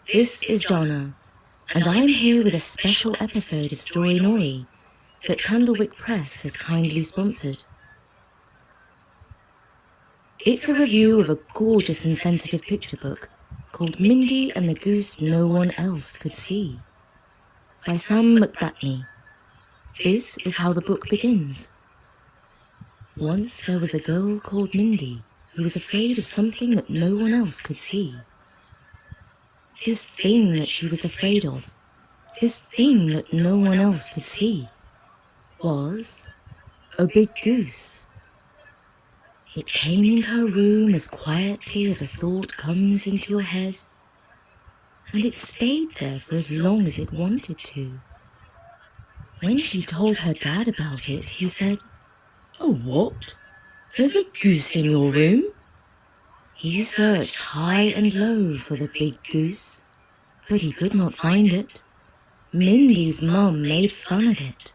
This is Jonna, and I am here with a special episode of STORYNORY that Candlewick Press has kindly sponsored. It's a review of a gorgeous and sensitive picture book called Mindi and the Goose No One Else Could See by Sam McBratney. This is how the book begins. Once there was a girl called Mindi who was afraid of something that no one else could see. This thing that she was afraid of, this thing that no one else could see, was a big goose. It came into her room as quietly as a thought comes into your head, and it stayed there for as long as it wanted to. When she told her dad about it, he said, "Oh, what? There's a goose in your room?" He searched high and low for the big goose, but he could not find it. Mindi's mum made fun of it.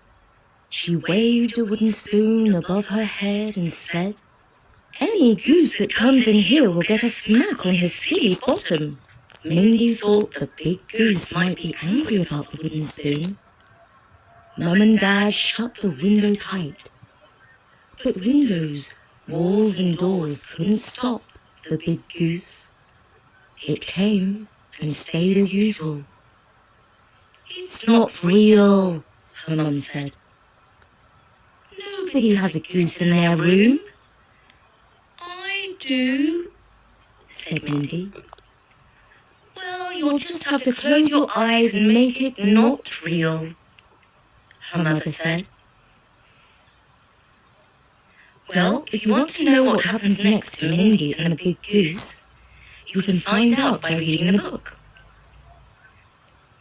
She waved a wooden spoon above her head and said, "Any goose that comes in here will get a smack on his silly bottom." Mindi thought the big goose might be angry about the wooden spoon. Mum and Dad shut the window tight. But windows, walls and doors couldn't stop the big goose. It came and stayed as usual. "It's not real," her mum said. "Nobody has a goose in their room." "I do," said Mindi. "Well, you'll just have to close your eyes and make it not real," her mother said. Well, if you want to know what happens next to Mindi and the big goose, you can find out by reading the book.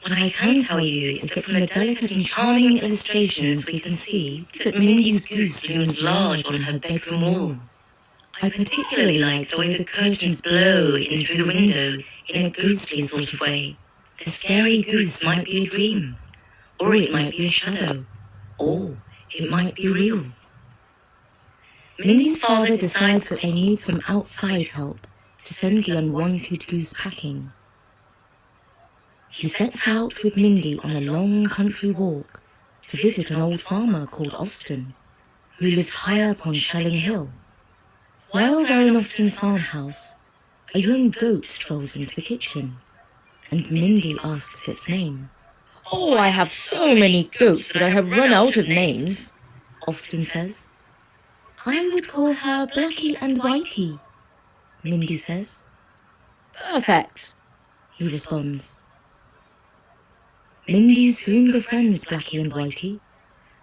What I can tell you is that from the delicate and charming illustrations we can see that Mindi's goose looms large on her bedroom wall. I particularly like the way the curtains blow in through the window in a ghostly sort of way. The scary goose might be a dream, or it might be a shadow, or it might be real. Mindi's father decides that they need some outside help to send the unwanted goose packing. He sets out with Mindi on a long country walk to visit an old farmer called Austin, who lives high up on Shelling Hill. While they're in Austin's farmhouse, a young goat strolls into the kitchen, and Mindi asks its name. "Oh, I have so many goats that I have run out of names," Austin says. "I would call her Blackie and Whitey," Mindi says. "Perfect," he responds. Mindi soon befriends Blackie and Whitey.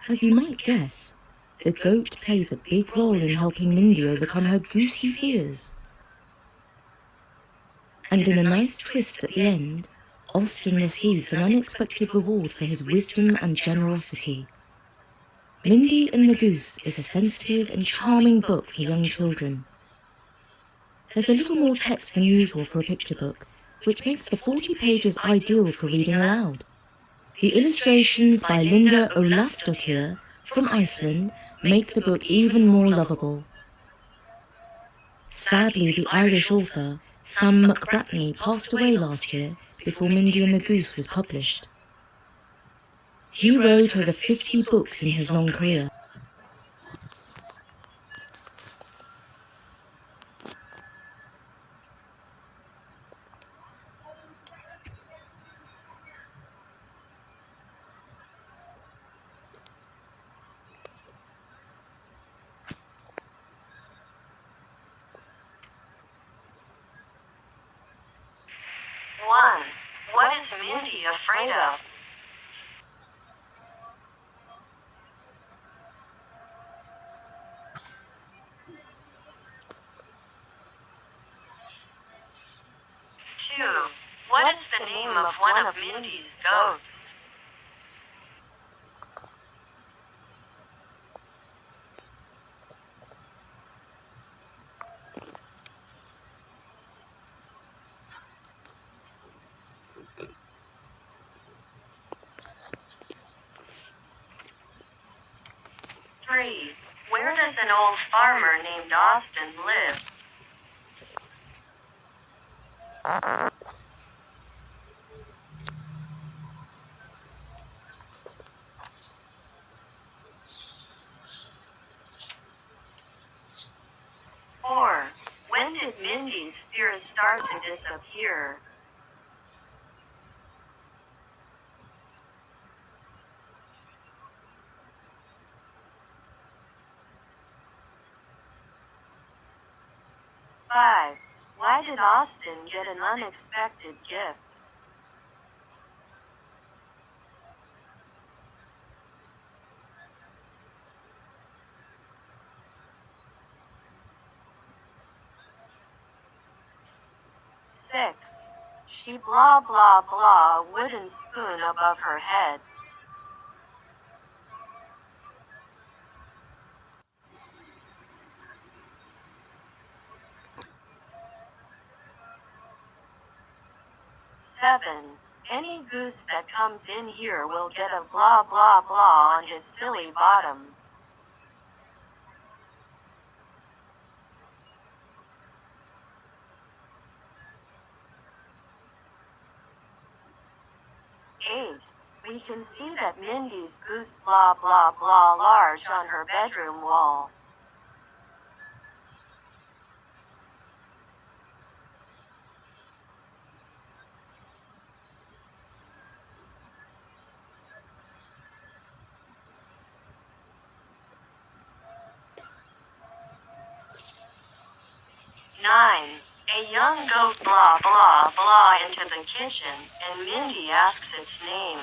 As you might guess, the goat plays a big role in helping Mindi overcome her goosey fears. And in a nice twist at the end, Austin receives an unexpected reward for his wisdom and generosity. Mindi and the Goose is a sensitive and charming book for young children. There's a little more text than usual for a picture book, which makes the 40 pages ideal for reading aloud. The illustrations by Linda Ólafsdóttir from Iceland make the book even more lovable. Sadly, the Irish author, Sam McBratney, passed away last year before Mindi and the Goose was published. He wrote over 50 books in his long career. One, what is Mindi afraid of? Two, what is the name of one of Mindi's goats? Three, where does an old farmer named Austin live? Mindy's fears start to disappear. Five. Why did Austin get an unexpected gift? Six. She blah blah blah a wooden spoon above her head. Seven. Any goose that comes in here will get a blah blah blah on his silly bottom. Eight. We can see that Mindy's goose blah blah blah large on her bedroom wall. Nine. A young goat blah blah blah into the kitchen, and Mindy asks its name.